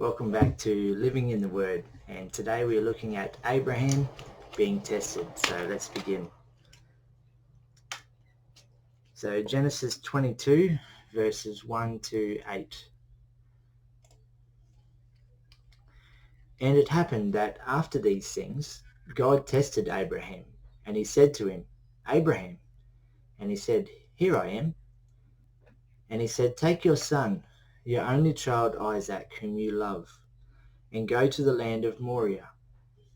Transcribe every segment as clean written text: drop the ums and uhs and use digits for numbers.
Welcome back to Living in the Word, and today we're looking at Abraham being tested. So let's begin. So Genesis 22 verses 1 to 8. And it happened that after these things God tested Abraham, and he said to him, Abraham. And he said, Here I am. And he said, Take your son, your only child Isaac, whom you love, and go to the land of Moriah,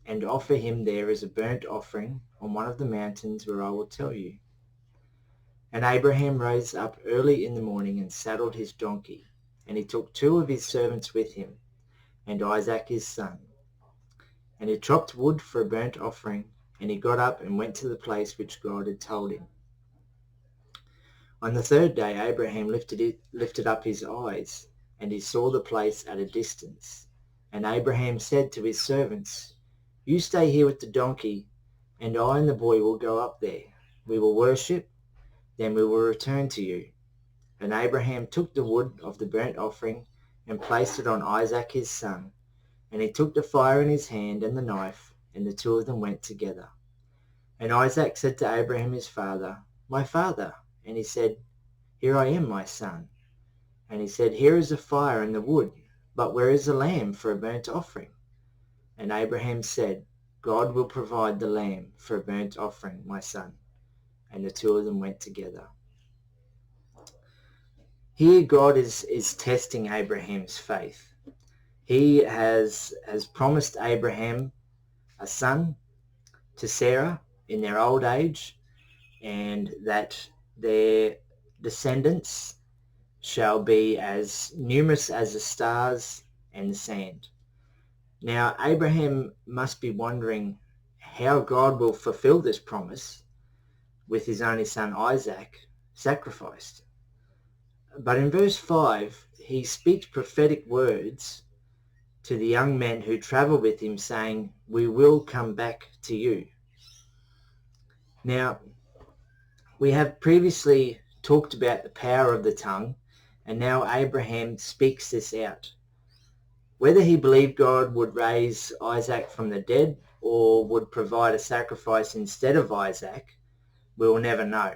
and offer him there as a burnt offering on one of the mountains where I will tell you. And Abraham rose up early in the morning and saddled his donkey, and he took two of his servants with him, and Isaac his son. And he chopped wood for a burnt offering, and he got up and went to the place which God had told him. On the third day Abraham lifted up his eyes, and he saw the place at a distance. And Abraham said to his servants, You stay here with the donkey, and I and the boy will go up there. We will worship, then we will return to you. And Abraham took the wood of the burnt offering and placed it on Isaac his son. And he took the fire in his hand and the knife, and the two of them went together. And Isaac said to Abraham his father, My father. And he said, Here I am, my son. And he said, Here is the fire and the wood, but where is the lamb for a burnt offering? And Abraham said, God will provide the lamb for a burnt offering, my son. And the two of them went together. Here God is testing Abraham's faith. He has promised Abraham a son to Sarah in their old age, and that their descendants shall be as numerous as the stars and the sand. Now, Abraham must be wondering how God will fulfill this promise with his only son Isaac sacrificed. But in verse 5, he speaks prophetic words to the young men who travel with him, saying, We will come back to you. Now, we have previously talked about the power of the tongue, and now Abraham speaks this out. Whether he believed God would raise Isaac from the dead or would provide a sacrifice instead of Isaac, we will never know.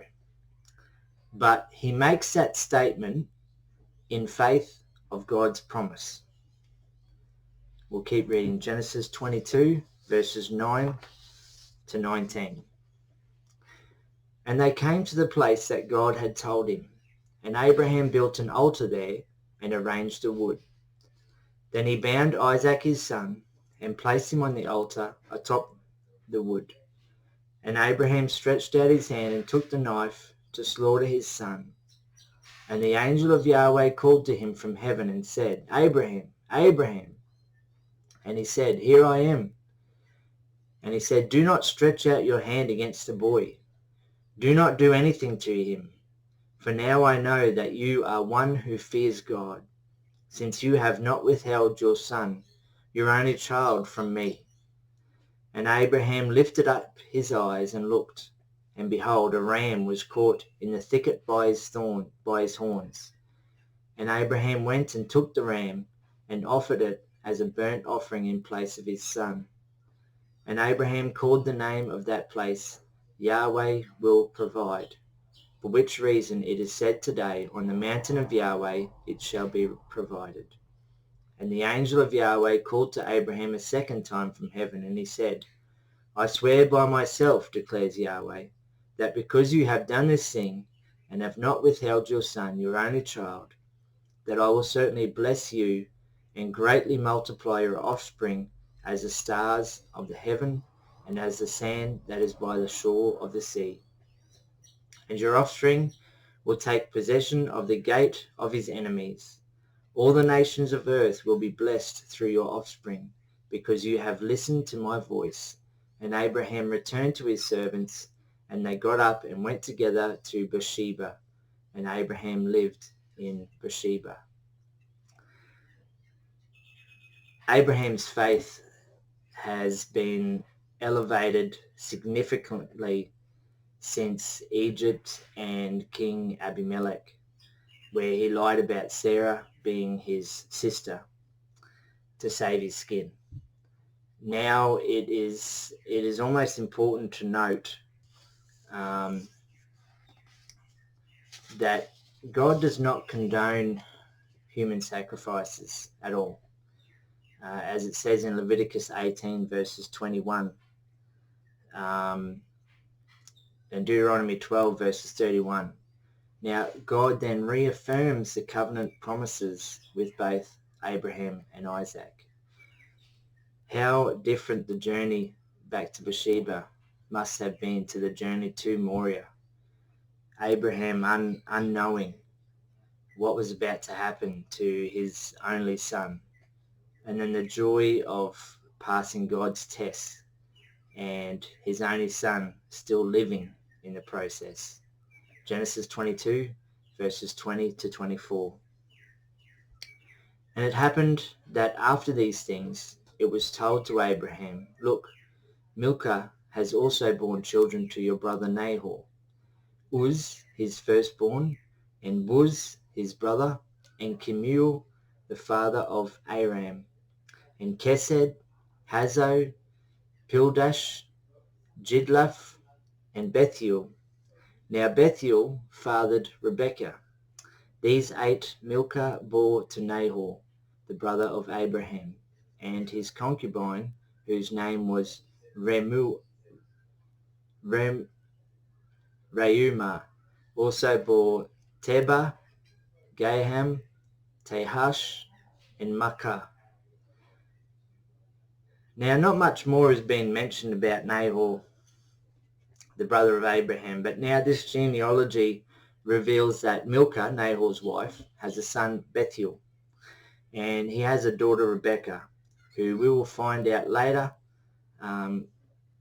But he makes that statement in faith of God's promise. We'll keep reading Genesis 22, verses 9 to 19. And they came to the place that God had told him, and Abraham built an altar there and arranged the wood. Then he bound Isaac his son and placed him on the altar atop the wood. And Abraham stretched out his hand and took the knife to slaughter his son. And the angel of Yahweh called to him from heaven and said, Abraham, Abraham. And he said, Here I am. And he said, Do not stretch out your hand against the boy. Do not do anything to him. For now I know that you are one who fears God, since you have not withheld your son, your only child, from me. And Abraham lifted up his eyes and looked, and behold, a ram was caught in the thicket by his horns. And Abraham went and took the ram and offered it as a burnt offering in place of his son. And Abraham called the name of that place, Yahweh will provide, for which reason it is said today, On the mountain of Yahweh it shall be provided. And the angel of Yahweh called to Abraham a second time from heaven, and he said, I swear by myself, declares Yahweh, that because you have done this thing and have not withheld your son, your only child, that I will certainly bless you and greatly multiply your offspring as the stars of the heaven and as the sand that is by the shore of the sea. And your offspring will take possession of the gate of his enemies. All the nations of earth will be blessed through your offspring, because you have listened to my voice. And Abraham returned to his servants, and they got up and went together to Beersheba, and Abraham lived in Beersheba. Abraham's faith has been elevated significantly since Egypt and King Abimelech, where he lied about Sarah being his sister. to save his skin. Now it is almost important to note that God does not condone human sacrifices at all. As it says in Leviticus 18 verses 21 and Deuteronomy 12 verses 31. Now God then reaffirms the covenant promises with both Abraham and Isaac. How different the journey back to Beersheba must have been to the journey to Moriah. Abraham unknowing what was about to happen to his only son, and then the joy of passing God's test and his only son still living in the process. Genesis 22 verses 20 to 24. And it happened that after these things it was told to Abraham, look, Milcah has also borne children to your brother Nahor, Uz his firstborn, and Buz his brother, and Kemuel the father of Aram, and Kesed, Hazo, Pildash, Jidlaph, and Bethuel. Now Bethuel fathered Rebekah. These 8 Milcah bore to Nahor, the brother of Abraham, and his concubine, whose name was Reumah, also bore Tebah, Gaham, Tehash, and Makkah. Now, not much more has been mentioned about Nahor, the brother of Abraham, but now this genealogy reveals that Milcah, Nahor's wife, has a son, Bethuel, and he has a daughter, Rebekah, who we will find out later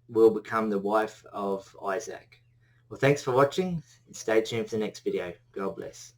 will become the wife of Isaac. Well, thanks for watching, and stay tuned for the next video. God bless.